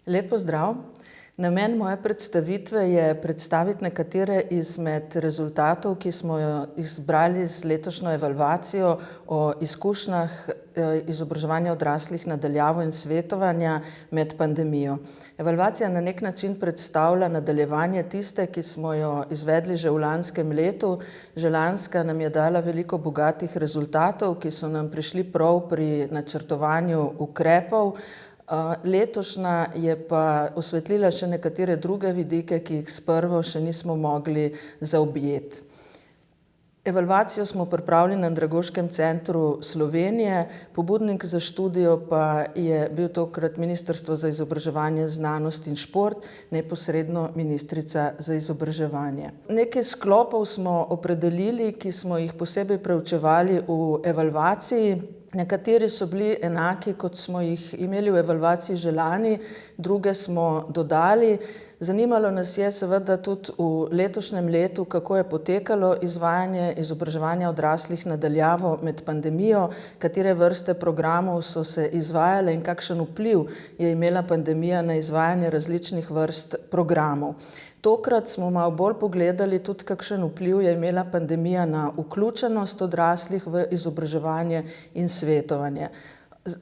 Lep pozdrav. Namen moje predstavitve je predstaviti nekatere izmed rezultatov, ki smo jo izbrali z letošnjo evalvacijo o izkušnjah izobraževanja odraslih na daljavo in svetovanja med pandemijo. Evalvacija na nek način predstavlja nadaljevanje tiste, ki smo jo izvedli že v lanskem letu. Že lanska nam je dala veliko bogatih rezultatov, ki so nam prišli prav pri načrtovanju ukrepov. Letošnja je pa osvetlila še nekatere druge vidike, ki jih sprva še nismo mogli zaobjeti. Evalvacijo smo pripravili na Andragoškem centru Slovenije, pobudnik za študijo pa je bil tokrat Ministrstvo za izobraževanje, znanost in šport, neposredno ministrica za izobraževanje. Nekaj sklopov smo opredelili, ki smo jih posebej preučevali v evalvaciji. Nekateri so bili enaki, kot smo jih imeli v evalvaciji že lani, druge smo dodali. Zanimalo nas je seveda tudi v letošnjem letu, kako je potekalo izvajanje izobraževanja odraslih na daljavo med pandemijo, katere vrste programov so se izvajale in kakšen vpliv je imela pandemija na izvajanje različnih vrst programov. Tokrat smo malo bolj pogledali tudi, kakšen vpliv je imela pandemija na vključenost odraslih v izobraževanje in svetovanje.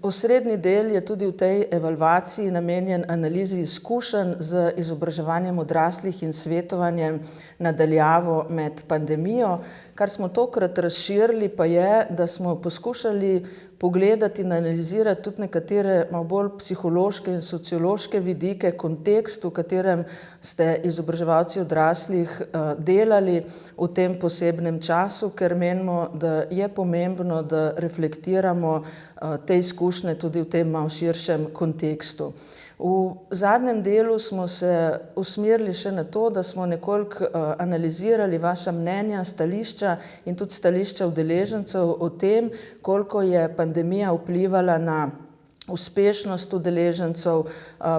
Osrednji del je tudi v tej evalvaciji namenjen analizi izkušenj z izobraževanjem odraslih in svetovanjem na daljavo med pandemijo. Kar smo tokrat razširili pa je, da smo poskušali pogledati in analizirati tudi nekatere malo bolj psihološke in sociološke vidike, kontekst, v katerem ste izobraževalci odraslih delali v tem posebnem času, ker menimo, da je pomembno, da reflektiramo te izkušnje tudi v tem malo širšem kontekstu. V zadnjem delu smo se usmerili še na to, da smo nekoliko analizirali vaša mnenja, stališča in tudi stališča udeležencev o tem, koliko je pandemija vplivala na uspešnost udeležencev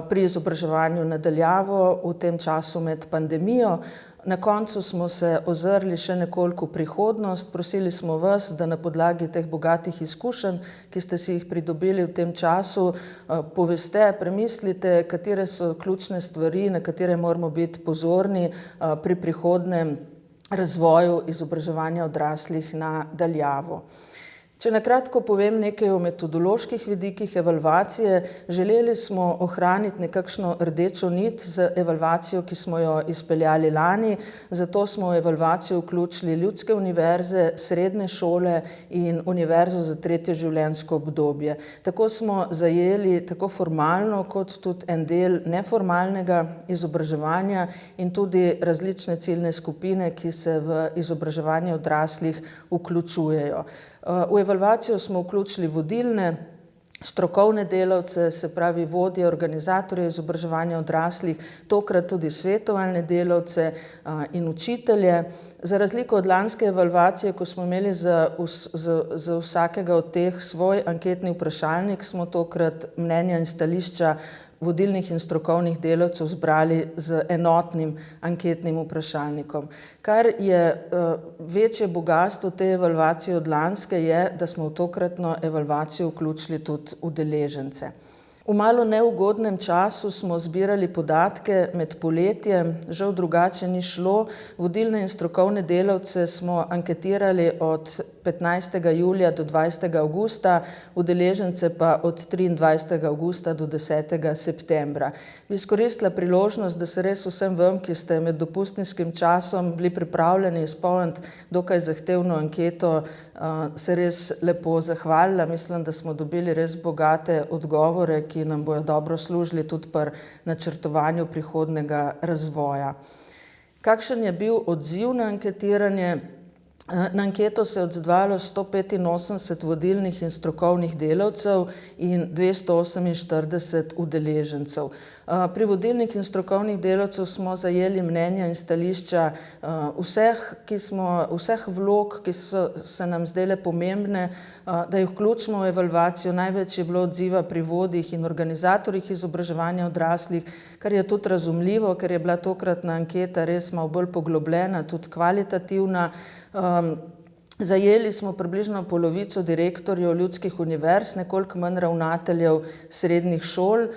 pri izobraževanju na daljavo v tem času med pandemijo. Na koncu smo se ozrli še nekoliko v prihodnost, prosili smo vas, da na podlagi teh bogatih izkušenj, ki ste si jih pridobili v tem času, poveste, premislite, katere so ključne stvari, na katere moramo biti pozorni pri prihodnjem razvoju izobraževanja odraslih na daljavo. Če na kratko povem nekaj o metodoloških vidikih evalvacije, želeli smo ohraniti nekakšno rdečo nit z evalvacijo, ki smo jo izpeljali lani, zato smo v evalvacijo vključili ljudske univerze, srednje šole in univerzo za tretje življenjsko obdobje. Tako smo zajeli tako formalno kot tudi en del neformalnega izobraževanja in tudi različne ciljne skupine, ki se v izobraževanje odraslih vključujejo. V evalvacijo smo vključili vodilne strokovne delavce, se pravi vodje, organizatorje izobraževanja odraslih, tokrat tudi svetovalne delavce in učitelje. Za razliko od lanske evalvacije, ko smo imeli za vsakega od teh svoj anketni vprašalnik, smo tokrat mnenja in stališča vodilnih in strokovnih delavcev zbrali z enotnim anketnim vprašalnikom. Kar je večje bogastvo te evalvacije od lanske je, da smo v tokratno evalvacijo vključili tudi udeležence. V malo neugodnem času smo zbirali podatke med poletjem, žal drugače ni šlo. Vodilne in strokovne delavce smo anketirali od 15. julija do 20. avgusta, udeležence pa od 23. avgusta do 10. septembra. Bi izkoristila priložnost, da se res vsem vam, ki ste med dopustniškim časom bili pripravljeni izpolniti dokaj zahtevno anketo, se res lepo zahvalila. Mislim, da smo dobili res bogate odgovore, ki nam bojo dobro služili tudi pri načrtovanju prihodnjega razvoja. Kakšen je bil odziv na anketiranje? Na anketo se je odzvalo 185 vodilnih in strokovnih delavcev in 248 udeležencev. Pri vodilnih in strokovnih delavcev smo zajeli mnenja in stališča vseh vlog, ki so se nam zdele pomembne, da jih vključimo v evalvacijo. Največ je bilo odziva pri vodjih in organizatorjih izobraževanja odraslih, kar je tudi razumljivo, ker je bila tokratna anketa res malo bolj poglobljena, tudi kvalitativna. Zajeli smo približno polovico direktorjev ljudskih univerz, nekoliko manj ravnateljev srednjih šol.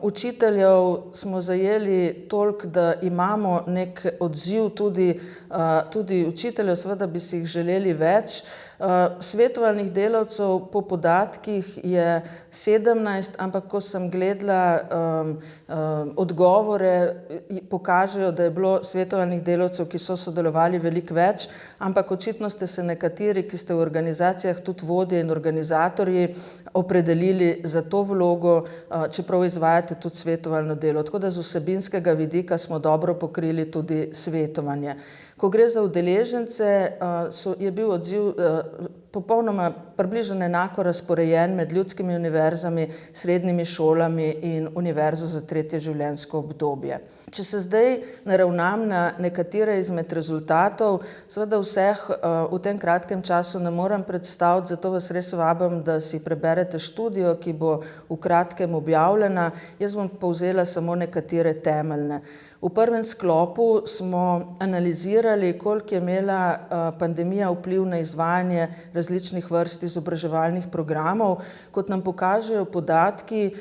Učiteljev smo zajeli toliko, da imamo nek odziv tudi učiteljev, seveda bi si jih želeli več. Svetovalnih delavcev po podatkih je 17, ampak ko sem gledala odgovore, pokažejo, da je bilo svetovalnih delavcev, ki so sodelovali, veliko več, ampak očitno ste se nekateri, ki ste v organizacijah tudi vodje in organizatorji, opredelili za to vlogo, čeprav izvajate tudi svetovalno delo. Tako da z vsebinskega vidika smo dobro pokrili tudi svetovanje. Ko gre za udeležence, je bil odziv popolnoma približno enako razporejen med ljudskimi univerzami, srednjimi šolami in univerzo za tretje življenjsko obdobje. Če se zdaj naravnam na nekatere izmed rezultatov, seveda vseh v tem kratkem času ne morem predstaviti, zato vas res vabim, da si preberete študijo, ki bo v kratkem objavljena. Jaz bom povzela samo nekatere temeljne. V prvem sklopu smo analizirali, koliko je imela pandemija vpliv na izvajanje različnih vrst izobraževalnih programov. Kot nam pokažejo podatki,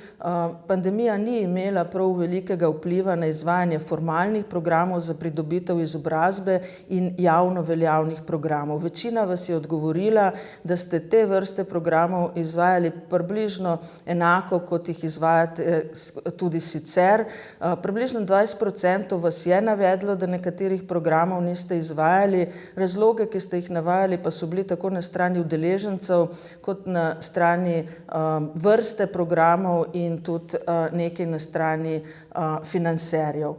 pandemija ni imela prav velikega vpliva na izvajanje formalnih programov za pridobitev izobrazbe in javno veljavnih programov. Večina vas je odgovorila, da ste te vrste programov izvajali približno enako, kot jih izvajate tudi sicer. Približno 20% vas je navedlo, da nekaterih programov niste izvajali. Razloge, ki ste jih navajali, pa so bili tako na strani udeležencev, kot na strani vrste programov in tudi nekaj na strani financerjev.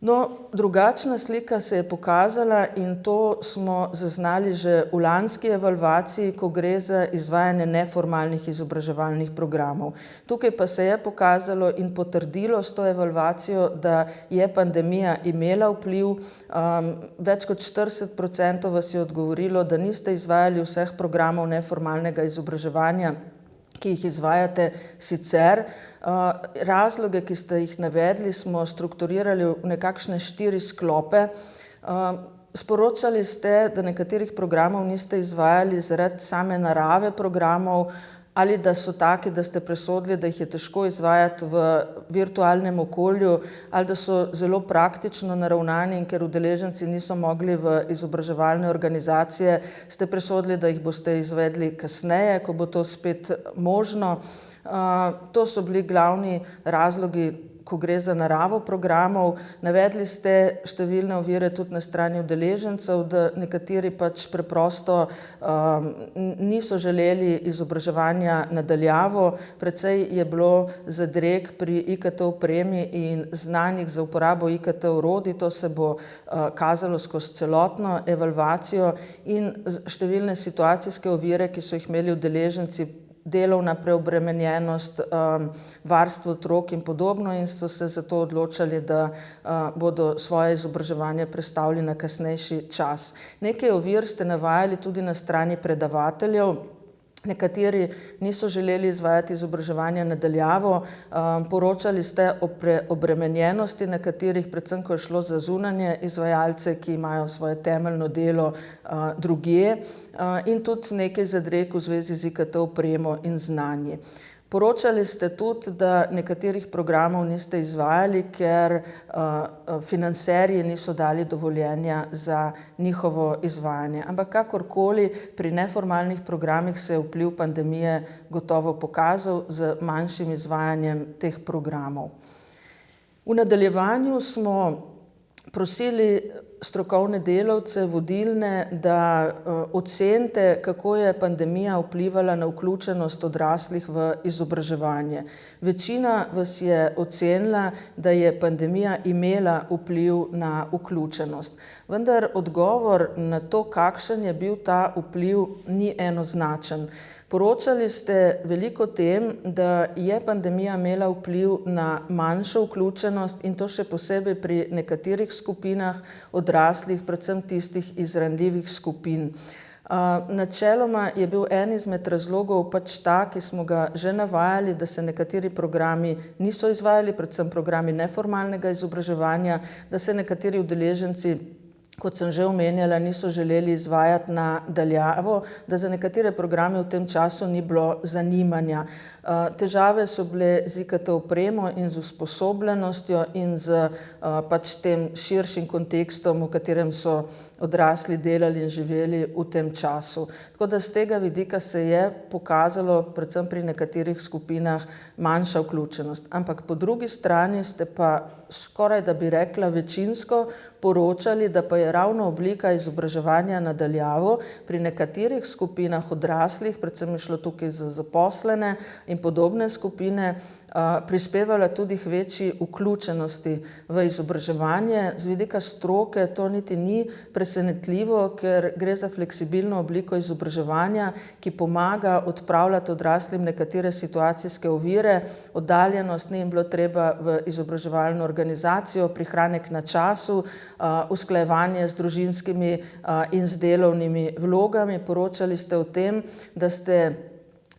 No, drugačna slika se je pokazala in to smo zaznali že v lanski evalvaciji, ko gre za izvajanje neformalnih izobraževalnih programov. Tukaj pa se je pokazalo in potrdilo s to evalvacijo, da je pandemija imela vpliv. Več kot 40% vas je odgovorilo, da niste izvajali vseh programov neformalnega izobraževanja, ki jih izvajate sicer. Razloge, ki ste jih navedli, smo strukturirali v nekakšne 4 sklope. Sporočali ste, da nekaterih programov niste izvajali zaradi same narave programov ali da so taki, da ste presodili, da jih je težko izvajati v virtualnem okolju ali da so zelo praktično naravnani in ker udeleženci niso mogli v izobraževalne organizacije, ste presodili, da jih boste izvedli kasneje, ko bo to spet možno. To so bili glavni razlogi, ko gre za naravo programov. Navedli ste številne ovire tudi na strani udeležencev, da nekateri pač preprosto niso želeli izobraževanja na daljavo. Precej je bilo zadreg pri IKT opremi in znanjih za uporabo IKT orodij. To se bo kazalo skozi celotno evalvacijo in številne situacijske ovire, ki so jih imeli udeleženci, delovna preobremenjenost, varstvo otrok in podobno in so se zato odločali, da bodo svoje izobraževanje prestavili na kasnejši čas. Nekaj ovir ste navajali tudi na strani predavateljev. Nekateri niso želeli izvajati izobraževanja na daljavo. Poročali ste o preobremenjenosti nekaterih, predvsem ko je šlo za zunanje izvajalce, ki imajo svoje temeljno delo drugje, in tudi nekaj zadreg v zvezi z IKT opremo in znanji. Poročali ste tudi, da nekaterih programov niste izvajali, ker financerji niso dali dovoljenja za njihovo izvajanje. Ampak kakorkoli, pri neformalnih programih se je vpliv pandemije gotovo pokazal z manjšim izvajanjem teh programov. V nadaljevanju smo prosili strokovne delavce, vodilne, da ocenite, kako je pandemija vplivala na vključenost odraslih v izobraževanje. Večina vas je ocenila, da je pandemija imela vpliv na vključenost. Vendar odgovor na to, kakšen je bil ta vpliv, ni enoznačen. Poročali ste veliko o tem, da je pandemija imela vpliv na manjšo vključenost in to še posebej pri nekaterih skupinah odraslih, predvsem tistih iz ranljivih skupin. Načeloma je bil en izmed razlogov pač ta, ki smo ga že navajali, da se nekateri programi niso izvajali, predvsem programi neformalnega izobraževanja, da se nekateri udeleženci kot sem že omenjala, niso želeli izvajati na daljavo, da za nekatere programe v tem času ni bilo zanimanja. Težave so bile z IKT opremo in z usposobljenostjo in z pač tem širšim kontekstom, v katerem so odrasli delali in živeli v tem času. Tako da z tega vidika se je pokazalo, predvsem pri nekaterih skupinah, manjša vključenost. Ampak po drugi strani ste pa skoraj, da bi rekla, večinsko poročali, da pa je ravno oblika izobraževanja na daljavo pri nekaterih skupinah odraslih, predvsem je šlo tukaj za zaposlene in podobne skupine, prispevala tudi k večji vključenosti v izobraževanje. Z vidika stroke to niti ni presenetljivo, ker gre za fleksibilno obliko izobraževanja, ki pomaga odpravljati odraslim nekatere situacijske ovire, oddaljenost, ni jim bilo treba v izobraževalno organizacijo, prihranek na času, usklajevanje z družinskimi in z delovnimi vlogami. Poročali ste o tem, da ste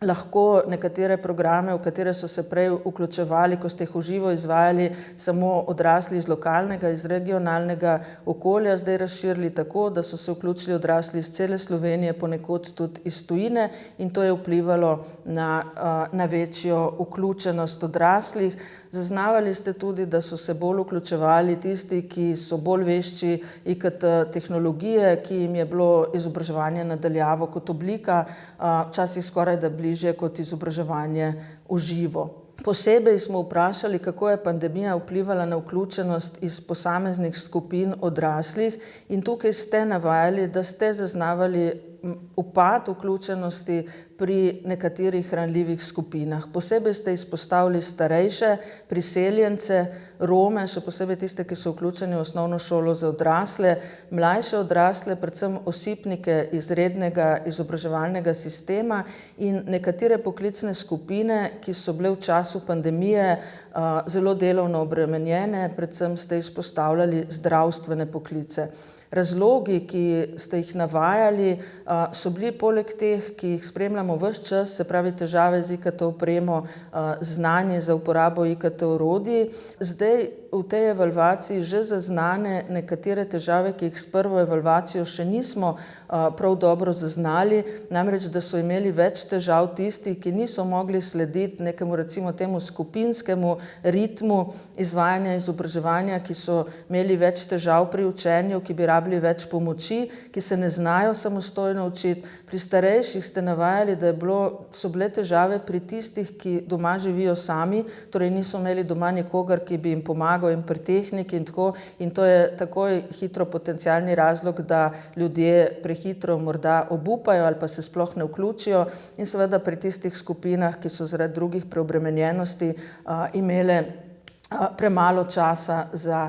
lahko nekatere programe, v katere so se prej vključevali, ko ste jih v živo izvajali, samo odrasli iz lokalnega, iz regionalnega okolja, zdaj razširili tako, da so se vključili odrasli iz cele Slovenije, ponekod tudi iz tujine, in to je vplivalo na večjo vključenost odraslih. Zaznavali ste tudi, da so se bolj vključevali tisti, ki so bolj vešči IKT tehnologije, ki jim je bilo izobraževanje na daljavo kot oblika, včasih skoraj da bližje kot izobraževanje v živo. Posebej smo vprašali, kako je pandemija vplivala na vključenost iz posameznih skupin odraslih, in tukaj ste navajali, da ste zaznavali upad vključenosti pri nekaterih ranljivih skupinah. Posebej ste izpostavili starejše, priseljence, Rome, še posebej tiste, ki so vključeni v osnovno šolo za odrasle, mlajše odrasle, predvsem osipnike iz rednega izobraževalnega sistema in nekatere poklicne skupine, ki so bile v času pandemije zelo delovno obremenjene, predvsem ste izpostavljali zdravstvene poklice. Razlogi, ki ste jih navajali, so bili poleg teh, ki jih spremljamo ves čas, se pravi težave z IKT opremo, znanje za uporabo IKT orodij. Zdaj v tej evalvaciji že zaznane nekatere težave, ki jih s prvo evalvacijo še nismo prav dobro zaznali, namreč, da so imeli več težav tisti, ki niso mogli slediti nekemu, recimo temu, skupinskemu ritmu izvajanja izobraževanja, ki so imeli več težav pri učenju, ki bi rabili več pomoči, ki se ne znajo samostojno učiti. Pri starejših ste navajali, da so bile težave pri tistih, ki doma živijo sami, torej niso imeli doma nikogar, ki bi jim pomagal in pri tehniki in tako, in to je takoj hitro potencialni razlog, da ljudje prehitro morda obupajo ali pa se sploh ne vključijo, in seveda pri tistih skupinah, ki so zaradi drugih preobremenjenosti imele premalo časa za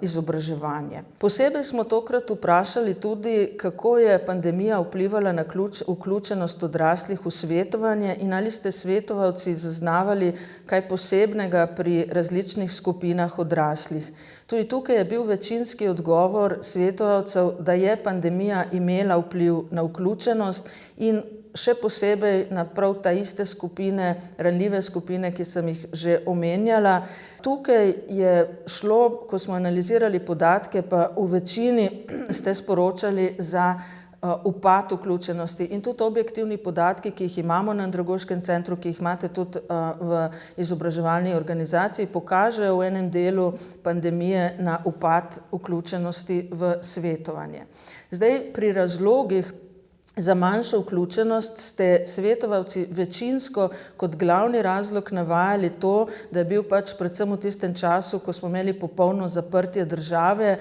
izobraževanje. Posebej smo tokrat vprašali tudi, kako je pandemija vplivala na vključenost odraslih v svetovanje in ali ste svetovalci zaznavali kaj posebnega pri različnih skupinah odraslih. Tudi tukaj je bil večinski odgovor svetovalcev, da je pandemija imela vpliv na vključenost in še posebej na prav ta iste skupine, ranljive skupine, ki sem jih že omenjala. Tukaj je šlo, ko smo analizirali podatke, pa v večini ste sporočali za upad vključenosti, in tudi objektivni podatki, ki jih imamo na Andragoškem centru, ki jih imate tudi v izobraževalni organizaciji, pokažejo v enem delu pandemije na upad vključenosti v svetovanje. Zdaj, pri razlogih za manjšo vključenost ste svetovalci večinsko kot glavni razlog navajali to, da je bil pač predvsem v tistem času, ko smo imeli popolno zaprtje države,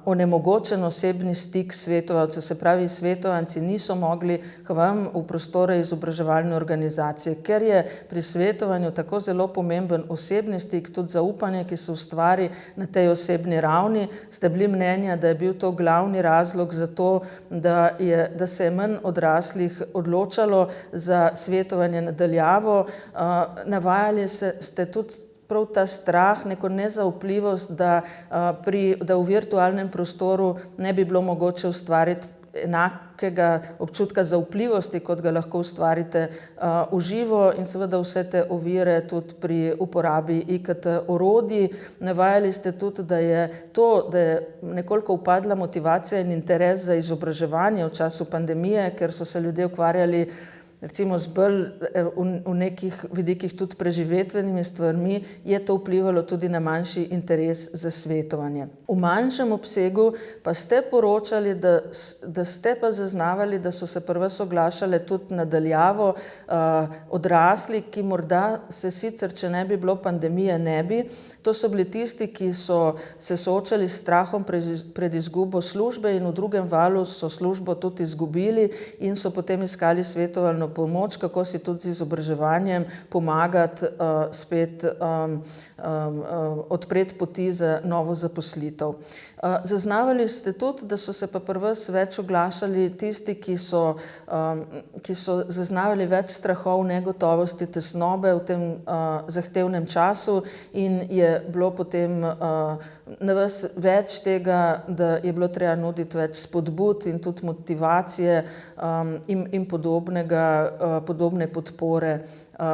onemogočen osebni stik svetovalcev, se pravi, svetovanci niso mogli k vam v prostore izobraževalne organizacije. Ker je pri svetovanju tako zelo pomemben osebni stik, tudi zaupanje, ki se ustvari na tej osebni ravni, ste bili mnenja, da je bil to glavni razlog za to, da se je manj odraslih odločalo za svetovanje na daljavo. Navajali ste tudi prav ta strah, neko nezaupljivost, da v virtualnem prostoru ne bi bilo mogoče ustvariti enakega občutka zaupljivosti, kot ga lahko ustvarite v živo, in seveda vse te ovire tudi pri uporabi IKT orodij. Navajali ste tudi, da je nekoliko upadla motivacija in interes za izobraževanje v času pandemije, ker so se ljudje ukvarjali recimo z bolj v nekih vidikih tudi preživetvenimi stvarmi, je to vplivalo tudi na manjši interes za svetovanje. V manjšem obsegu pa ste poročali, da ste pa zaznavali, da so se pri vas oglašale tudi nadaljavo odrasli, ki morda se sicer, če ne bi bilo pandemije, ne bi. To so bili tisti, ki so se soočali s strahom pred izgubo službe in v drugem valu so službo tudi izgubili in so potem iskali svetovalno pomoč, kako si tudi z izobraževanjem pomagati spet odpreti poti za novo zaposlitev. Zaznavali ste tudi, da so se pa pri vas več oglašali tisti, ki so zaznavali več strahov, negotovosti, tesnobe v tem zahtevnem času in je bilo potem na vas več tega, da je bilo treba nuditi več spodbud in tudi motivacije in podobne podpore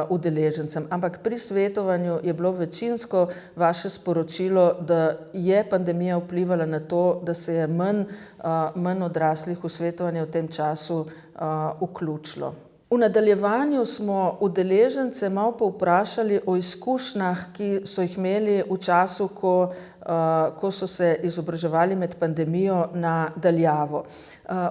udeležencem. Ampak pri svetovanju je bilo večinsko vaše sporočilo, da je pandemija vplivala na to, da se je manj odraslih v svetovanje v tem času vključilo. V nadaljevanju smo udeležence malo povprašali o izkušnjah, ki so jih imeli v času, ko so se izobraževali med pandemijo na daljavo.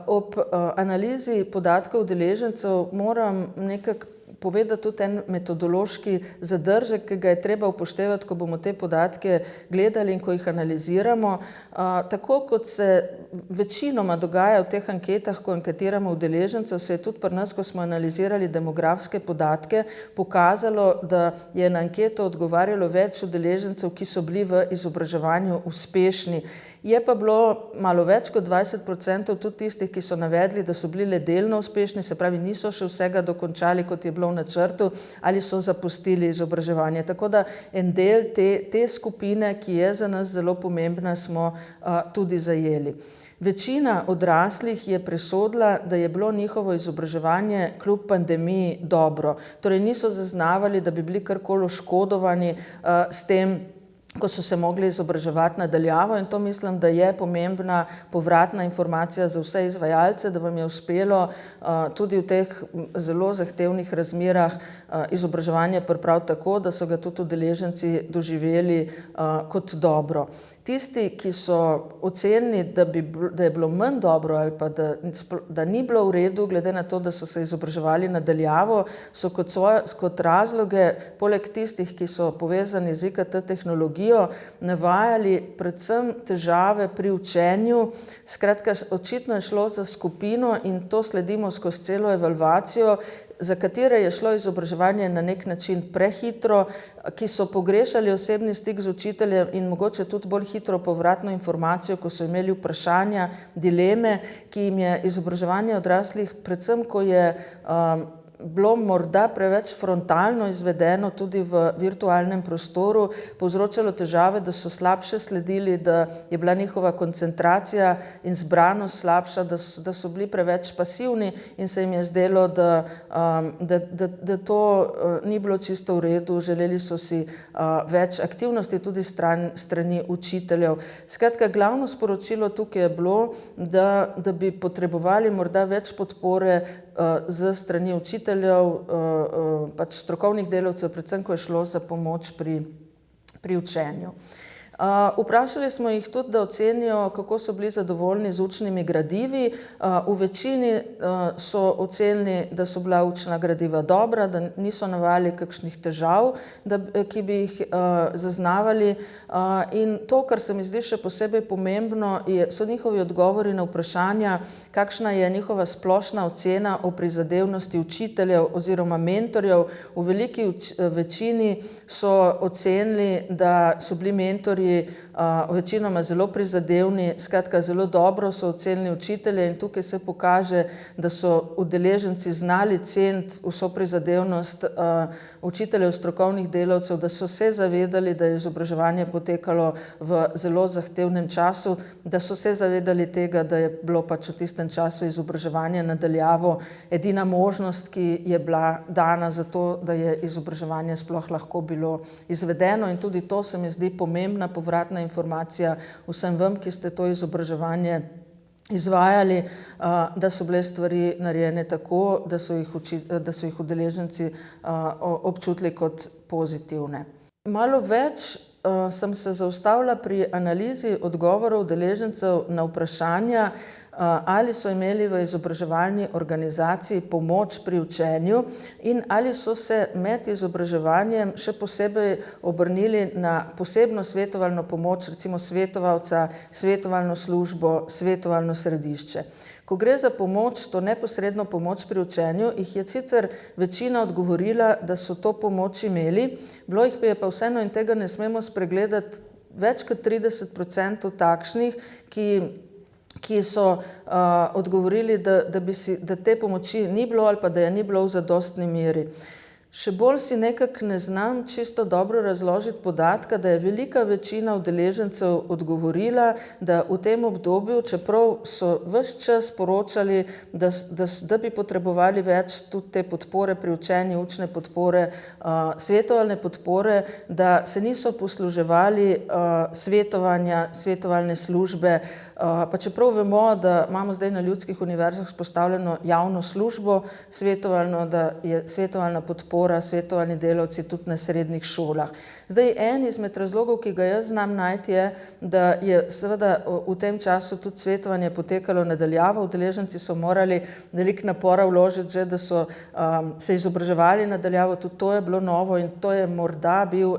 Ob analizi podatkov udeležencev moram nekako povedati tudi en metodološki zadržek, ki ga je treba upoštevati, ko bomo te podatke gledali in ko jih analiziramo. Tako kot se večinoma dogaja v teh anketah, ko anketiramo udeležencev, se je tudi pri nas, ko smo analizirali demografske podatke, pokazalo, da je na anketo odgovarjalo več udeležencev, ki so bili v izobraževanju uspešni. Je pa bilo malo več kot 20% tudi tistih, ki so navedli, da so bili le delno uspešni, se pravi, niso še vsega dokončali, kot je bilo v načrtu, ali so zapustili izobraževanje. Tako da en del te skupine, ki je za nas zelo pomembna, smo tudi zajeli. Večina odraslih je presodila, da je bilo njihovo izobraževanje kljub pandemiji dobro. Torej niso zaznavali, da bi bili karkoli oškodovani s tem, ko so se mogli izobraževati na daljavo, in to mislim, da je pomembna povratna informacija za vse izvajalce, da vam je uspelo tudi v teh zelo zahtevnih razmerah izobraževanje pripraviti tako, da so ga tudi udeleženci doživeli kot dobro. Tisti, ki so ocenili, da je bilo manj dobro ali pa da ni bilo v redu, glede na to, da so se izobraževali na daljavo, so kot razloge, poleg tistih, ki so povezani z IKT tehnologijo, navajali predvsem težave pri učenju. Skratka, očitno je šlo za skupino, in to sledimo skozi celo evalvacijo, za katere je šlo izobraževanje na nek način prehitro, ki so pogrešali osebni stik z učiteljem in mogoče tudi bolj hitro povratno informacijo, ko so imeli vprašanja, dileme, ki jim je izobraževanje odraslih, predvsem ko je bilo morda preveč frontalno izvedeno tudi v virtualnem prostoru, povzročalo težave, da so slabše sledili, da je bila njihova koncentracija in zbranost slabša, da so bili preveč pasivni in se jim je zdelo, da to ni bilo čisto v redu, želeli so si več aktivnosti tudi strani učiteljev. Skratka, glavno sporočilo tukaj je bilo, da bi potrebovali morda več podpore z strani učiteljev, pač strokovnih delavcev, predvsem ko je šlo za pomoč pri učenju. Vprašali smo jih tudi, da ocenijo, kako so bili zadovoljni z učnimi gradivi. V večini so ocenili, da so bila učna gradiva dobra, da niso navajali kakšnih težav, ki bi jih zaznavali. In to, kar se mi zdi še posebej pomembno, so njihovi odgovori na vprašanja, kakšna je njihova splošna ocena o prizadevnosti učiteljev oziroma mentorjev. V veliki večini so ocenili, da so bili mentorji večinoma zelo prizadevni, skratka zelo dobro so ocenili učitelje in tukaj se pokaže, da so udeleženci znali ceniti vso prizadevnost učiteljev, strokovnih delavcev, da so se zavedali, da je izobraževanje potekalo v zelo zahtevnem času, da so se zavedali tega, da je bilo pač v tistem času izobraževanje na daljavo edina možnost, ki je bila dana za to, da je izobraževanje sploh lahko bilo izvedeno, in tudi to se mi zdi pomembna povratna informacija vsem vam, ki ste to izobraževanje izvajali, da so bile stvari narejene tako, da so jih udeleženci občutili kot pozitivne. Malo več sem se zaustavila pri analizi odgovorov udeležencev na vprašanja, ali so imeli v izobraževalni organizaciji pomoč pri učenju in ali so se med izobraževanjem še posebej obrnili na posebno svetovalno pomoč, recimo svetovalca, svetovalno službo, svetovalno središče. Ko gre za pomoč, to neposredno pomoč pri učenju, jih je sicer večina odgovorila, da so to pomoč imeli, bilo jih je pa vseeno, in tega ne smemo spregledati, več kot 30% takšnih, ki so odgovorili, da te pomoči ni bilo ali pa da je ni bilo v zadostni meri. Še bolj si nekako ne znam čisto dobro razložiti podatka, da je velika večina udeležencev odgovorila, da v tem obdobju, čeprav so ves čas poročali, da bi potrebovali več tudi te podpore pri učenju, učne podpore, svetovalne podpore, da se niso posluževali svetovanja, svetovalne službe, pa čeprav vemo, da imamo zdaj na ljudskih univerzah vzpostavljeno javno službo svetovalno, da je svetovalna podpora, svetovalni delavci tudi na srednjih šolah. Zdaj, en izmed razlogov, ki ga jaz znam najti, je, da je seveda v tem času tudi svetovanje potekalo na daljavo, udeleženci so morali veliko napora vložiti že, da so se izobraževali na daljavo, tudi to je bilo novo in to je morda bil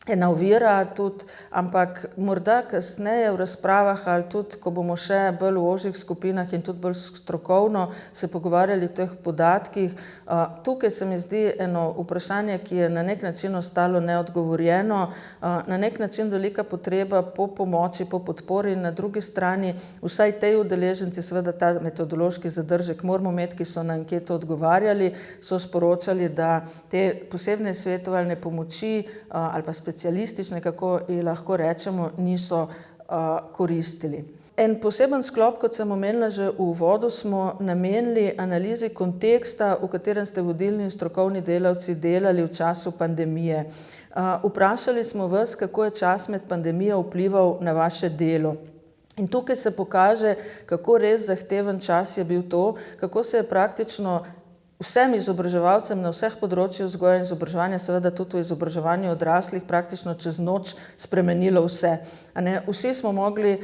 ena ovira tudi, ampak morda kasneje v razpravah ali tudi, ko bomo še bolj v ožjih skupinah in tudi bolj strokovno se pogovarjali o teh podatkih, tukaj se mi zdi eno vprašanje, ki je na nek način ostalo neodgovorjeno, na nek način velika potreba po pomoči, po podpori in na drugi strani vsaj tej udeleženci, seveda ta metodološki zadržek moramo imeti, ki so na anketo odgovarjali, so sporočali, da te posebne svetovalne pomoči ali pa specialistične, kako ji lahko rečemo, niso koristili. En poseben sklop, kot sem omenila že v uvodu, smo namenili analizi konteksta, v katerem ste vodilni in strokovni delavci delali v času pandemije. Vprašali smo vas, kako je čas med pandemijo vplival na vaše delo. In tukaj se pokaže, kako res zahteven čas je bil to, kako se je praktično vsem izobraževalcem na vseh področjih vzgoje in izobraževanja, seveda tudi v izobraževanju odraslih, praktično čez noč spremenilo vse. Vsi smo mogli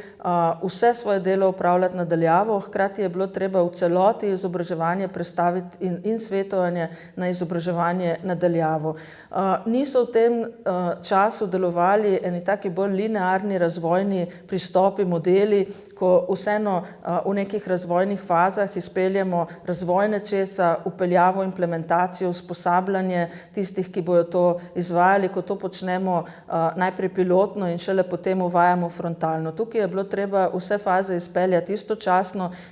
vse svoje delo opravljati na daljavo, hkrati je bilo treba v celoti izobraževanje prestaviti in svetovanje na izobraževanje na daljavo. Niso v tem času delovali eni taki bolj linearni razvojni pristopi, modeli, ko vseeno v nekih razvojnih fazah izpeljemo razvoj nečesa, vpeljavo, implementacijo, usposabljanje tistih, ki bojo to izvajali, ko to počnemo najprej pilotno in šele potem uvajamo frontalno. Tukaj je bilo treba vse faze izpeljati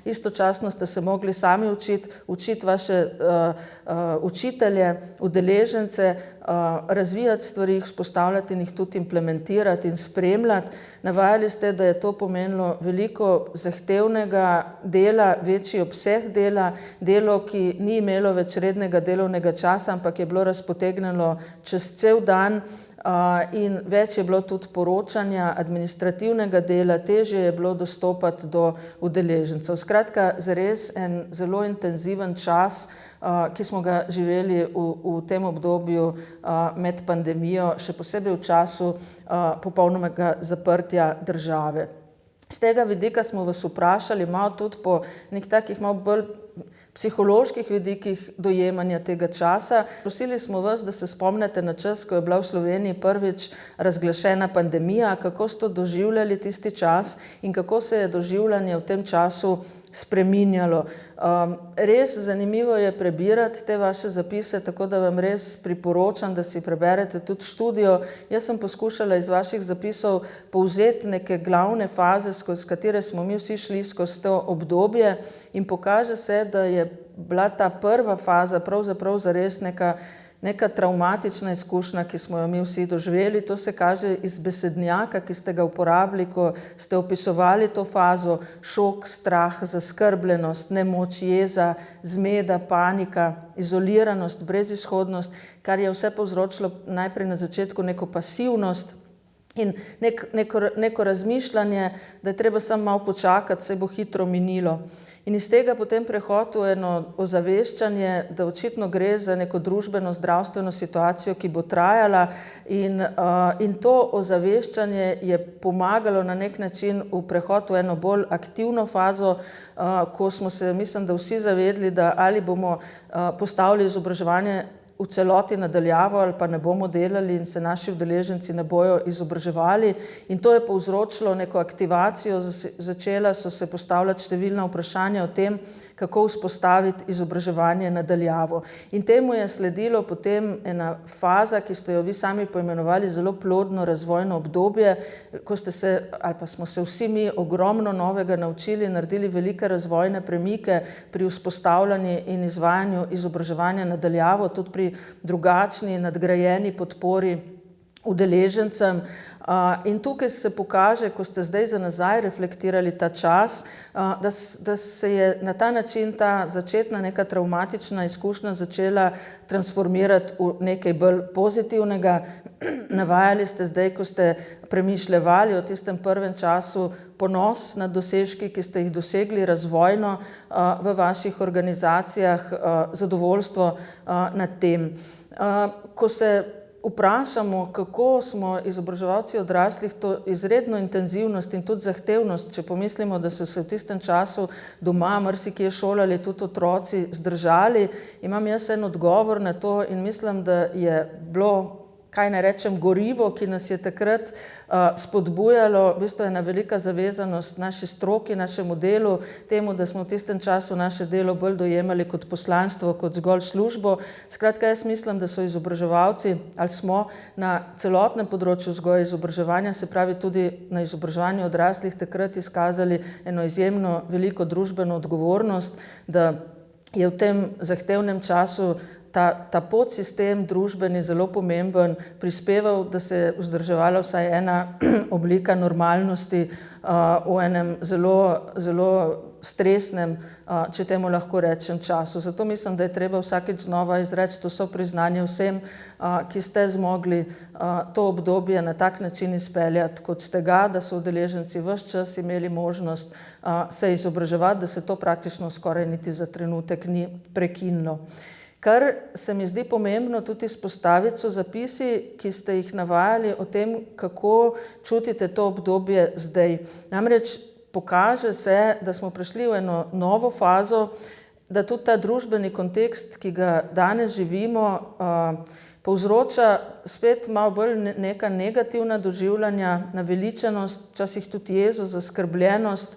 istočasno ste se mogli sami učiti vaše učitelje, udeležence, razvijati stvari, jih vzpostavljati in jih tudi implementirati in spremljati. Navajali ste, da je to pomenilo veliko zahtevnega dela, večji obseg dela, delo, ki ni imelo več rednega delovnega časa, ampak je bilo razpotegnjeno čez cel dan in več je bilo tudi poročanja, administrativnega dela, težje je bilo dostopati do udeležencev. Skratka, zares en zelo intenziven čas, ki smo ga živeli v tem obdobju med pandemijo, še posebej v času popolnega zaprtja države. Z tega vidika smo vas vprašali malo tudi po nekih takih malo bolj psiholoških vidikih dojemanja tega časa. Prosili smo vas, da se spomnite na čas, ko je bila v Sloveniji prvič razglašena pandemija, kako ste doživljali tisti čas in kako se je doživljanje v tem času spreminjalo. Res zanimivo je prebirati te vaše zapise, tako da vam res priporočam, da si preberete tudi študijo. Jaz sem poskušala iz vaših zapisov povzeti neke glavne faze, skozi katere smo mi vsi šli skozi to obdobje, in pokaže se, da je bila ta prva faza pravzaprav zares neka travmatična izkušnja, ki smo jo mi vsi doživeli. To se kaže iz besednjaka, ki ste ga uporabili, ko ste opisovali to fazo: šok, strah, zaskrbljenost, nemoč, jeza, zmeda, panika, izoliranost, brezizhodnost, kar je vse povzročilo najprej na začetku neko pasivnost in neko razmišljanje, da je treba samo malo počakati, se bo hitro minilo. In iz tega potem prehod v eno ozaveščanje, da očitno gre za neko družbeno zdravstveno situacijo, ki bo trajala, in to ozaveščanje je pomagalo na nek način v prehod v eno bolj aktivno fazo, ko smo se, mislim, da vsi zavedli, da ali bomo postavili izobraževanje v celoti nadaljavo ali pa ne bomo delali in se naši udeleženci ne bojo izobraževali, in to je povzročilo neko aktivacijo. Začela so se postavljati številna vprašanja o tem, kako vzpostaviti izobraževanje nadaljavo. In temu je sledilo potem ena faza, ki ste jo vi sami poimenovali zelo plodno razvojno obdobje, ko ste se, ali pa smo se vsi mi ogromno novega naučili, naredili velike razvojne premike pri vzpostavljanju in izvajanju izobraževanja nadaljavo, tudi pri drugačni, nadgrajeni podpori udeležencem. In tukaj se pokaže, ko ste zdaj za nazaj reflektirali ta čas, da se je na ta način ta začetna neka travmatična izkušnja začela transformirati v nekaj bolj pozitivnega. Navajali ste zdaj, ko ste premišljevali o tistem prvem času, ponos na dosežki, ki ste jih dosegli razvojno v vaših organizacijah, zadovoljstvo nad tem. Ko se vprašamo, kako smo izobraževalci odraslih to izredno intenzivnost in tudi zahtevnost, če pomislimo, da so se v tistem času doma marsikje šolali tudi otroci, zdržali, imam jaz en odgovor na to in mislim, da je bilo, kaj ne rečem, gorivo, ki nas je takrat spodbujalo, v bistvu ena velika zavezanost naši stroki, našemu delu, temu, da smo v tistem času naše delo bolj dojemali kot poslanstvo, kot zgolj službo. Skratka, jaz mislim, da so izobraževalci, ali smo na celotnem področju vzgoje in izobraževanja, se pravi tudi na izobraževanju odraslih, takrat izkazali eno izjemno veliko družbeno odgovornost, da je v tem zahtevnem času ta podsistem družbeni zelo pomemben, prispeval, da se je vzdrževala vsaj ena oblika normalnosti v enem zelo stresnem, če temu lahko rečem, času. Zato mislim, da je treba vsakeč znova izreči to sopriznanje vsem, ki ste zmogli to obdobje na tak način izpeljati, kot ste ga, da so udeleženci ves čas imeli možnost se izobraževati, da se to praktično skoraj niti za trenutek ni prekinilo. Kar se mi zdi pomembno tudi izpostaviti, so zapisi, ki ste jih navajali o tem, kako čutite to obdobje zdaj. Namreč pokaže se, da smo prišli v eno novo fazo, da tudi ta družbeni kontekst, ki ga danes živimo, povzroča spet malo bolj neka negativna doživljanja, naveličenost, včasih tudi jezo, zaskrbljenost,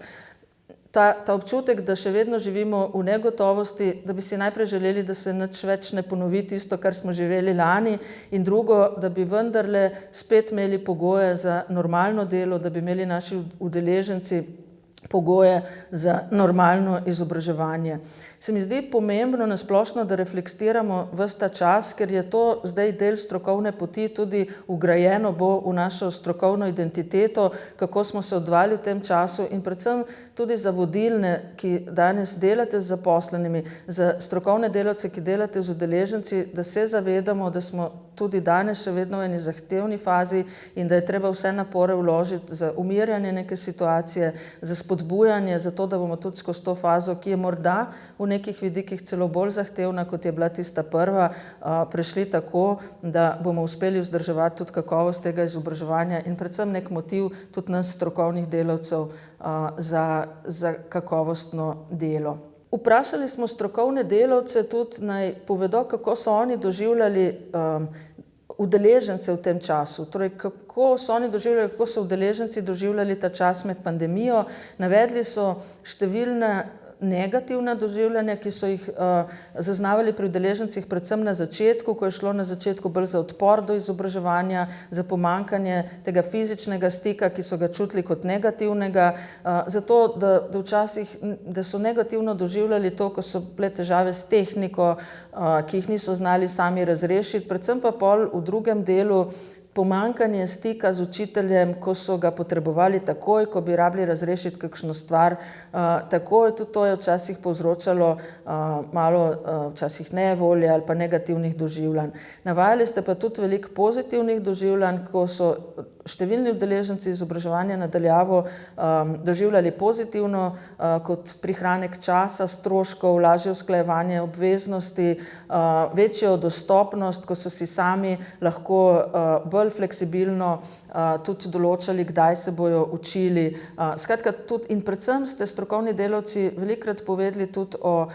ta občutek, da še vedno živimo v negotovosti, da bi si najprej želeli, da se nič več ne ponovi tisto, kar smo živeli lani, in drugo, da bi vendarle spet imeli pogoje za normalno delo, da bi imeli naši udeleženci pogoje za normalno izobraževanje. Se mi zdi pomembno nasplošno, da reflektiramo ves ta čas, ker je to zdaj del strokovne poti, tudi vgrajeno bo v našo strokovno identiteto, kako smo se odvali v tem času, in predvsem tudi za vodilne, ki danes delate z zaposlenimi, za strokovne delavce, ki delate z udeleženci, da se zavedamo, da smo tudi danes še vedno v eni zahtevni fazi in da je treba vse napore vložiti za umirjanje neke situacije, za spodbujanje, za to, da bomo tudi skozi to fazo, ki je morda v nekih vidikih celo bolj zahtevna, kot je bila tista prva, prešli tako, da bomo uspeli vzdrževati tudi kakovost tega izobraževanja in predvsem nek motiv tudi nas strokovnih delavcev za kakovostno delo. Vprašali smo strokovne delavce tudi, naj povedo, kako so oni doživljali udeležence v tem času. Torej, kako so oni doživljali, kako so udeleženci doživljali ta čas med pandemijo. Navedli so številne negativna doživljanja, ki so jih zaznavali pri udeležencih predvsem na začetku, ko je šlo na začetku bolj za odpor do izobraževanja, za pomanjkanje tega fizičnega stika, ki so ga čutili kot negativnega, zato da včasih, da so negativno doživljali to, ko so bile težave s tehniko, ki jih niso znali sami razrešiti, predvsem pa pol v drugem delu pomanjkanje stika z učiteljem, ko so ga potrebovali takoj, ko bi rabili razrešiti kakšno stvar takoj. Tudi to je včasih povzročalo malo včasih nejevolje ali pa negativnih doživljanj. Navajali ste pa tudi veliko pozitivnih doživljanj, ko so številni udeleženci izobraževanja na daljavo doživljali pozitivno kot prihranek časa, stroškov, lažje usklajevanje obveznosti, večjo dostopnost, ko so si sami lahko bolj fleksibilno tudi določali, kdaj se bojo učili. Skratka, tudi in predvsem ste strokovni delavci velikokrat povedali tudi o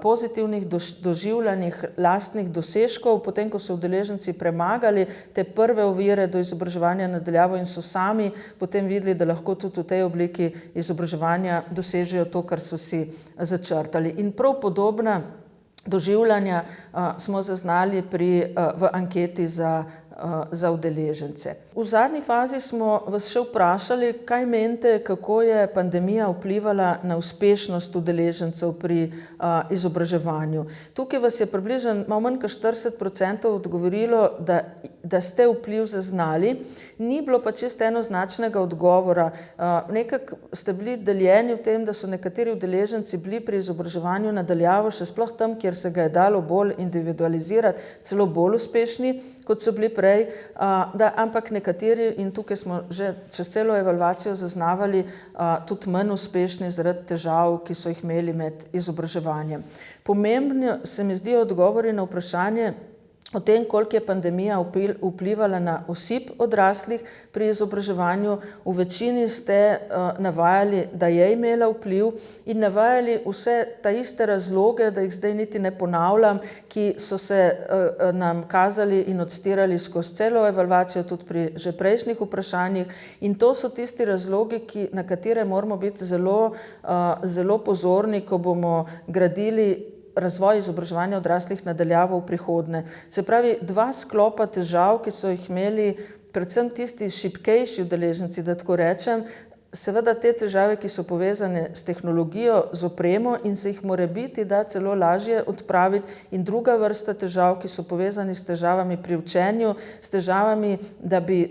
pozitivnih doživljanjih lastnih dosežkov, potem ko so udeleženci premagali te prve ovire do izobraževanja na daljavo in so sami potem videli, da lahko tudi v tej obliki izobraževanja dosežejo to, kar so si začrtali. In prav podobna doživljanja smo zaznali v anketi za udeležence. V zadnji fazi smo vas še vprašali, kaj menite, kako je pandemija vplivala na uspešnost udeležencev pri izobraževanju. Tukaj vas je približno malo manj kot 40% odgovorilo, da ste vpliv zaznali, ni bilo pa čisto enoznačnega odgovora. Nekako ste bili deljeni v tem, da so nekateri udeleženci bili pri izobraževanju na daljavo, še sploh tam, kjer se ga je dalo bolj individualizirati, celo bolj uspešni, kot so bili prej, ampak nekateri, in tukaj smo že čez celo evalvacijo zaznavali, tudi manj uspešni zaradi težav, ki so jih imeli med izobraževanjem. Pomembno se mi zdijo odgovori na vprašanje o tem, koliko je pandemija vplivala na osip odraslih pri izobraževanju. V večini ste navajali, da je imela vpliv in navajali vse ta iste razloge, da jih zdaj niti ne ponavljam, ki so se nam kazali in odstirali skozi celo evalvacijo, tudi pri že prejšnjih vprašanjih. In to so tisti razlogi, na katere moramo biti zelo pozorni, ko bomo gradili razvoj izobraževanja odraslih na daljavo v prihodnje. Se pravi, dva sklopa težav, ki so jih imeli predvsem tisti šibkejši udeleženci, da tako rečem, seveda te težave, ki so povezane s tehnologijo, z opremo in se jih morebiti da celo lažje odpraviti, in druga vrsta težav, ki so povezani s težavami pri učenju, s težavami, da bi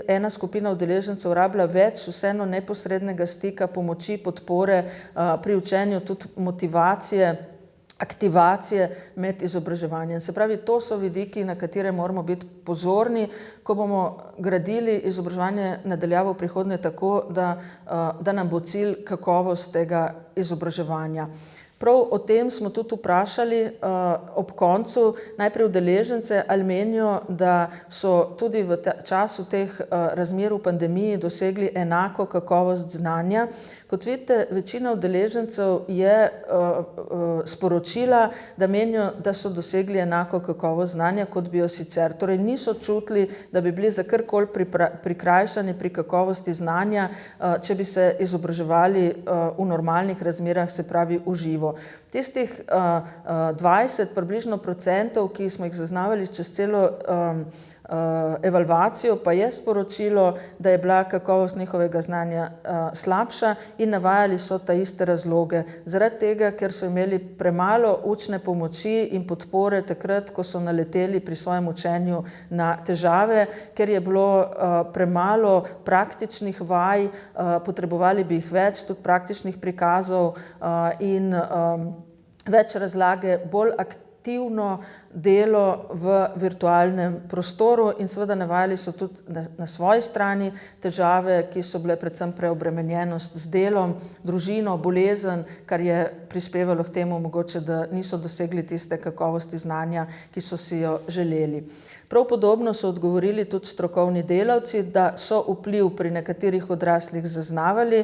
ena skupina udeležencev rabila več vseeno neposrednega stika, pomoči, podpore pri učenju, tudi motivacije, aktivacije med izobraževanjem. Se pravi, to so vidiki, na katere moramo biti pozorni, ko bomo gradili izobraževanje na daljavo v prihodnje tako, da nam bo cilj kakovost tega izobraževanja. Prav o tem smo tudi vprašali ob koncu najprej udeležence, ali menijo, da so tudi v času teh razmer v pandemiji dosegli enako kakovost znanja. Kot vidite, večina udeležencev je sporočila, da menijo, da so dosegli enako kakovost znanja, kot bi jo sicer. Torej niso čutili, da bi bili za karkoli prikrajšani pri kakovosti znanja, če bi se izobraževali v normalnih razmerah, se pravi v živo. Tistih 20 približno procentov, ki smo jih zaznavali čez celo evalvacijo, pa je sporočilo, da je bila kakovost njihovega znanja slabša, in navajali so ta iste razloge. Zaradi tega, ker so imeli premalo učne pomoči in podpore takrat, ko so naleteli pri svojem učenju na težave, ker je bilo premalo praktičnih vaj, potrebovali bi jih več, tudi praktičnih prikazov in več razlage, bolj aktivno delo v virtualnem prostoru in seveda navajali so tudi na svoji strani težave, ki so bile predvsem preobremenjenost z delom, družino, bolezen, kar je prispevalo k temu mogoče, da niso dosegli tiste kakovosti znanja, ki so si jo želeli. Prav podobno so odgovorili tudi strokovni delavci, da so vpliv pri nekaterih odraslih zaznavali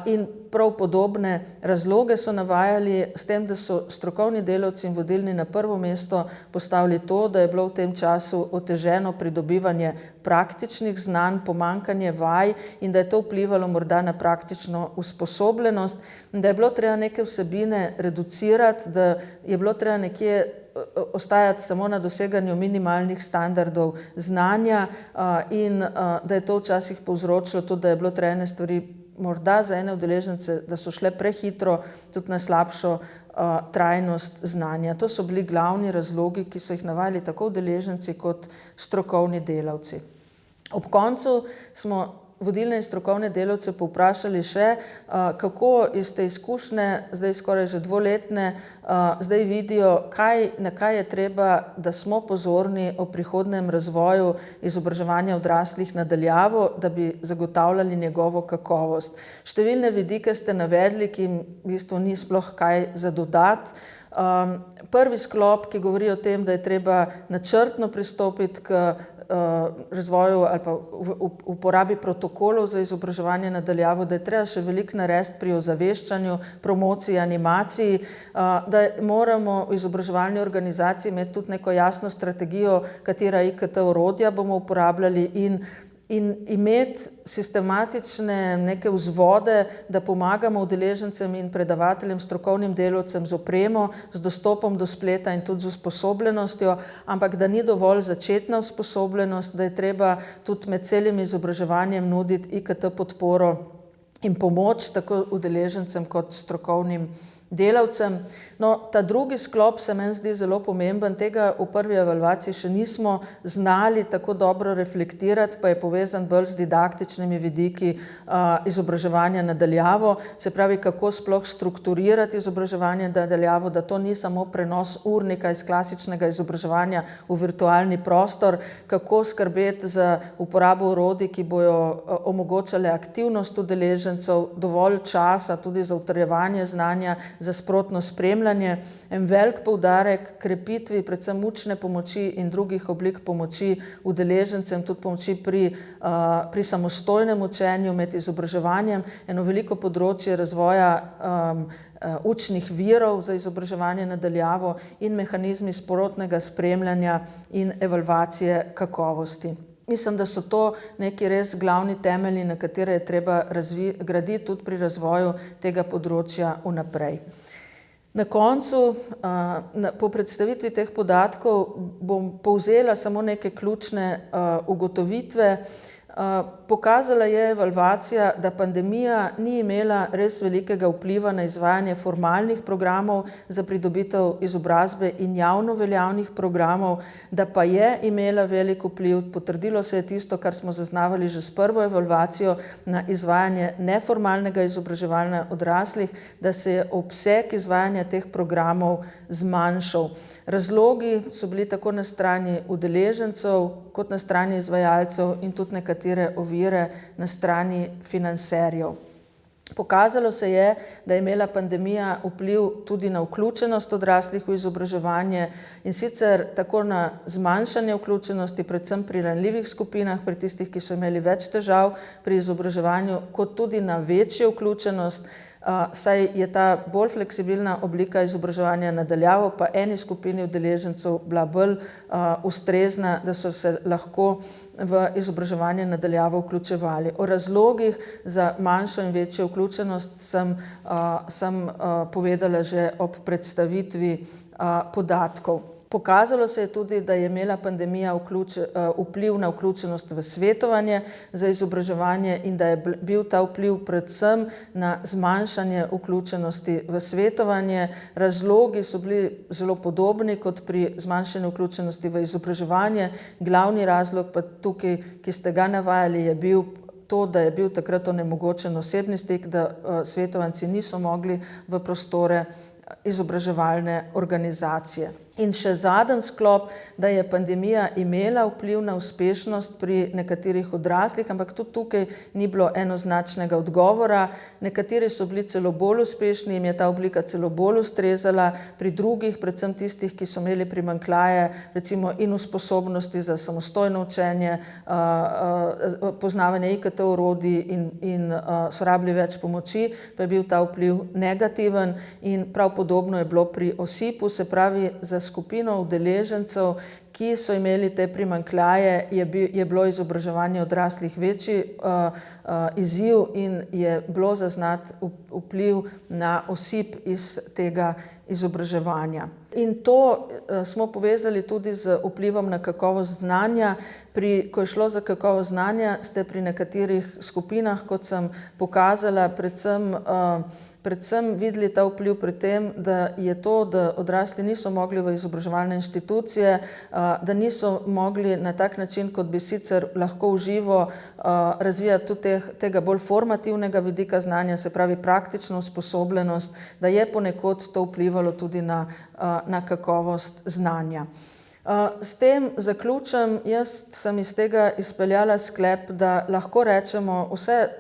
in prav podobne razloge so navajali, s tem, da so strokovni delavci in vodilni na prvo mesto postavili to, da je bilo v tem času oteženo pridobivanje praktičnih znanj, pomanjkanje vaj in da je to vplivalo morda na praktično usposobljenost, da je bilo treba neke vsebine reducirati, da je bilo treba nekje ostajati samo na doseganju minimalnih standardov znanja in da je to včasih povzročilo tudi, da je bilo treba ene stvari morda za ene udeležence, da so šle prehitro tudi na slabšo trajnost znanja. To so bili glavni razlogi, ki so jih navajali tako udeleženci kot strokovni delavci. Ob koncu smo vodilne in strokovne delavce povprašali še, kako iz te izkušnje, zdaj skoraj že dvoletne, zdaj vidijo, na kaj je treba, da smo pozorni o prihodnjem razvoju izobraževanja odraslih na daljavo, da bi zagotavljali njegovo kakovost. Številne vidike ste navedli, ki jim v bistvu ni sploh kaj za dodati. Prvi sklop, ki govori o tem, da je treba načrtno pristopiti k razvoju ali pa uporabi protokolov za izobraževanje na daljavo, da je treba še veliko narediti pri ozaveščanju, promociji, animaciji, da moramo v izobraževalni organizaciji imeti tudi neko jasno strategijo, katera IKT orodja bomo uporabljali in imeti sistematične neke vzvode, da pomagamo udeležencem in predavateljem, strokovnim delavcem z opremo, z dostopom do spleta in tudi z usposobljenostjo, ampak da ni dovolj začetna usposobljenost, da je treba tudi med celim izobraževanjem nuditi IKT podporo in pomoč tako udeležencem kot strokovnim delavcem. No, ta drugi sklop se meni zdi zelo pomemben, tega v prvi evalvaciji še nismo znali tako dobro reflektirati, pa je povezan bolj z didaktičnimi vidiki izobraževanja na daljavo, se pravi, kako sploh strukturirati izobraževanje na daljavo, da to ni samo prenos urnika iz klasičnega izobraževanja v virtualni prostor, kako skrbeti za uporabo orodij, ki bojo omogočale aktivnost udeležencev, dovolj časa tudi za utrjevanje znanja, za sprotno spremljanje. En velik poudarek krepitvi predvsem učne pomoči in drugih oblik pomoči udeležencem, tudi pomoči pri samostojnem učenju med izobraževanjem, eno veliko področje razvoja učnih virov za izobraževanje na daljavo in mehanizmi sprotnega spremljanja in evalvacije kakovosti. Mislim, da so to neki res glavni temelji, na katere je treba graditi tudi pri razvoju tega področja vnaprej. Na koncu, po predstavitvi teh podatkov, bom povzela samo neke ključne ugotovitve. Pokazala je evalvacija, da pandemija ni imela res velikega vpliva na izvajanje formalnih programov za pridobitev izobrazbe in javno veljavnih programov, da pa je imela velik vpliv. Potrdilo se je tisto, kar smo zaznavali že s prvo evalvacijo, na izvajanje neformalnega izobraževanja odraslih, da se je obseg izvajanja teh programov zmanjšal. Razlogi so bili tako na strani udeležencev kot na strani izvajalcev in tudi nekatere ovire na strani financerjev. Pokazalo se je, da je imela pandemija vpliv tudi na vključenost odraslih v izobraževanje in sicer tako na zmanjšanje vključenosti, predvsem pri ranljivih skupinah, pri tistih, ki so imeli več težav pri izobraževanju, kot tudi na večjo vključenost, saj je ta bolj fleksibilna oblika izobraževanja na daljavo pa eni skupini udeležencev bila bolj ustrezna, da so se lahko v izobraževanje na daljavo vključevali. O razlogih za manjšo in večjo vključenost sem povedala že ob predstavitvi podatkov. Pokazalo se je tudi, da je imela pandemija vpliv na vključenost v svetovanje za izobraževanje in da je bil ta vpliv predvsem na zmanjšanje vključenosti v svetovanje. Razlogi so bili zelo podobni kot pri zmanjšanju vključenosti v izobraževanje. Glavni razlog pa tukaj, ki ste ga navajali, je bil to, da je bil takrat onemogočen osebni stik, da svetovanci niso mogli v prostore izobraževalne organizacije. In še zadnji sklop, da je pandemija imela vpliv na uspešnost pri nekaterih odraslih, ampak tudi tukaj ni bilo enoznačnega odgovora. Nekateri so bili celo bolj uspešni, jim je ta oblika celo bolj ustrezala, pri drugih, predvsem tistih, ki so imeli primanjkljaje, recimo in v sposobnosti za samostojno učenje, poznavanje IKT orodij in so rabili več pomoči, pa je bil ta vpliv negativen. In prav podobno je bilo pri osipu, se pravi za skupino udeležencev, ki so imeli te primanjkljaje, je bilo izobraževanje odraslih večji izziv in je bilo zaznati vpliv na osip iz tega izobraževanja. In to smo povezali tudi z vplivom na kakovost znanja. Ko je šlo za kakovost znanja, ste pri nekaterih skupinah, kot sem pokazala, predvsem videli ta vpliv pri tem, da je to, da odrasli niso mogli v izobraževalne inštitucije, da niso mogli na tak način, kot bi sicer lahko v živo razvijati tudi tega bolj formativnega vidika znanja, se pravi praktično usposobljenost, da je ponekod to vplivalo tudi na kakovost znanja. S tem zaključim, jaz sem iz tega izpeljala sklep, da lahko rečemo,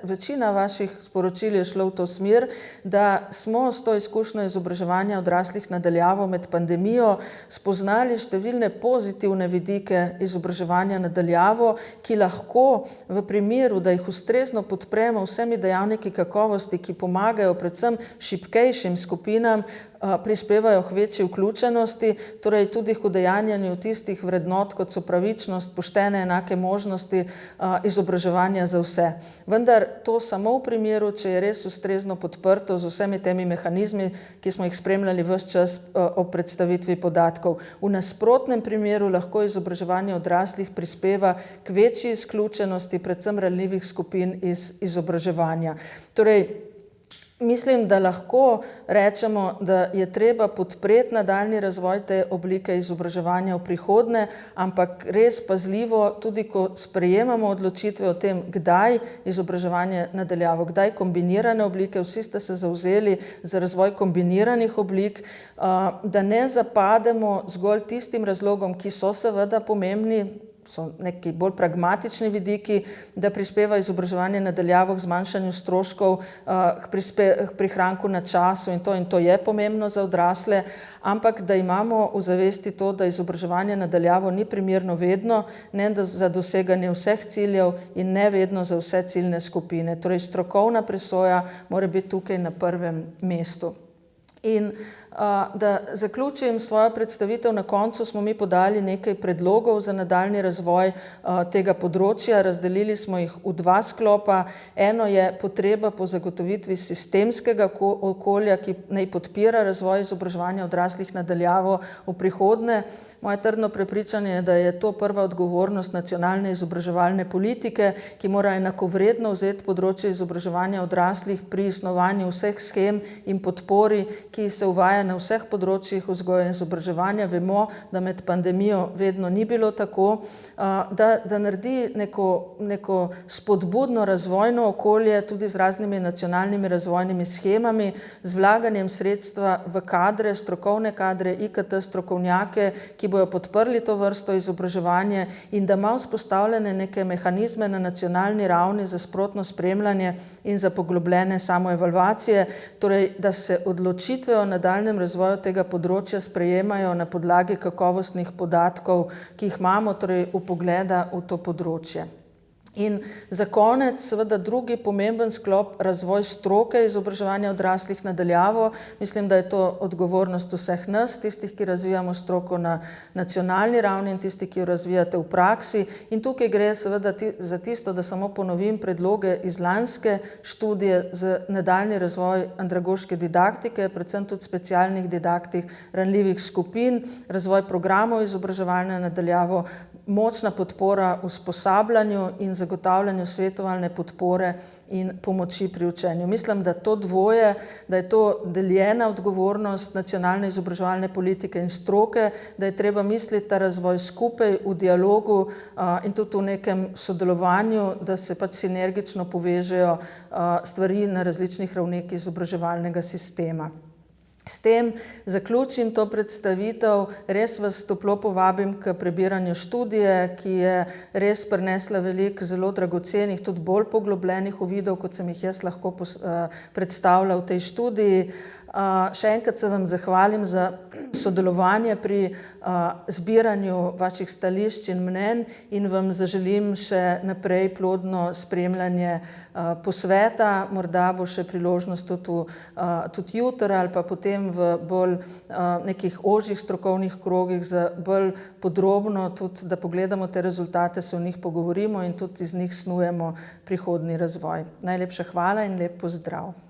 večina vaših sporočil je šlo v to smer, da smo s to izkušnjo izobraževanja odraslih na daljavo med pandemijo spoznali številne pozitivne vidike izobraževanja na daljavo, ki lahko v primeru, da jih ustrezno podpremo vsemi dejavniki kakovosti, ki pomagajo predvsem šibkejšim skupinam, prispevajo k večji vključenosti, torej tudi k udejanjanju tistih vrednot, kot so pravičnost, poštene, enake možnosti, izobraževanja za vse. Vendar to samo v primeru, če je res ustrezno podprto z vsemi temi mehanizmi, ki smo jih spremljali ves čas ob predstavitvi podatkov. V nasprotnem primeru lahko izobraževanje odraslih prispeva k večji izključenosti, predvsem ranljivih skupin iz izobraževanja. Torej, mislim, da lahko rečemo, da je treba podpreti nadaljnji razvoj te oblike izobraževanja v prihodnje, ampak res pazljivo, tudi ko sprejemamo odločitve o tem, kdaj izobraževanje na daljavo, kdaj kombinirane oblike, vsi ste se zavzeli za razvoj kombiniranih oblik, da ne zapademo zgolj tistim razlogom, ki so seveda pomembni, so neki bolj pragmatični vidiki, da prispeva izobraževanje na daljavo k zmanjšanju stroškov, k prihranku na času in to je pomembno za odrasle, ampak da imamo v zavesti to, da izobraževanje na daljavo ni primerno vedno, ne za doseganje vseh ciljev in ne vedno za vse ciljne skupine. Torej, strokovna presoja mora biti tukaj na prvem mestu. In da zaključim svojo predstavitev, na koncu smo mi podali nekaj predlogov za nadaljnji razvoj tega področja. Razdelili smo jih v dva sklopa. Eno je potreba po zagotovitvi sistemskega okolja, ki naj podpira razvoj izobraževanja odraslih na daljavo v prihodnje. Moje trdno prepričanje je, da je to prva odgovornost nacionalne izobraževalne politike, ki mora enakovredno vzeti področje izobraževanja odraslih pri snovanju vseh shem in podpori, ki se uvaja na vseh področjih vzgoje in izobraževanja. Vemo, da med pandemijo vedno ni bilo tako, da naredi neko spodbudno razvojno okolje tudi z raznimi nacionalnimi razvojnimi shemami, z vlaganjem sredstva v kadre, strokovne kadre, IKT strokovnjake, ki bojo podprli to vrsto izobraževanje in da ima vzpostavljene neke mehanizme na nacionalni ravni za sprotno spremljanje in za poglobljene samoevalvacije, torej da se odločitve o nadaljnjem razvoju tega področja sprejemajo na podlagi kakovostnih podatkov, ki jih imamo, torej vpogleda v to področje. In za konec, seveda drugi pomemben sklop, razvoj stroke izobraževanja odraslih na daljavo. Mislim, da je to odgovornost vseh nas, tistih, ki razvijamo stroko na nacionalni ravni in tistih, ki jo razvijate v praksi. In tukaj gre seveda za tisto, da samo ponovim predloge iz lanske študije za nadaljnji razvoj andragoške didaktike, predvsem tudi specialnih didaktik ranljivih skupin, razvoj programov izobraževanja na daljavo, močna podpora usposabljanju in zagotavljanju svetovalne podpore in pomoči pri učenju. Mislim, da to dvoje, da je to deljena odgovornost nacionalne izobraževalne politike in stroke, da je treba misliti ta razvoj skupaj v dialogu in tudi v nekem sodelovanju, da se pač sinergično povežejo stvari na različnih ravneh izobraževalnega sistema. S tem zaključim to predstavitev, res vas toplo povabim k prebiranju študije, ki je res prinesla veliko zelo dragocenih, tudi bolj poglobljenih uvidov, kot sem jih jaz lahko predstavila v tej študiji. Še enkrat se vam zahvalim za sodelovanje pri zbiranju vaših stališč in mnenj in vam zaželim še naprej plodno spremljanje posveta. Morda bo še priložnost tudi jutri ali pa potem v bolj nekih ožjih strokovnih krogih za bolj podrobno tudi, da pogledamo te rezultate, se o njih pogovorimo in tudi iz njih snujemo prihodnji razvoj. Najlepša hvala in lep pozdrav.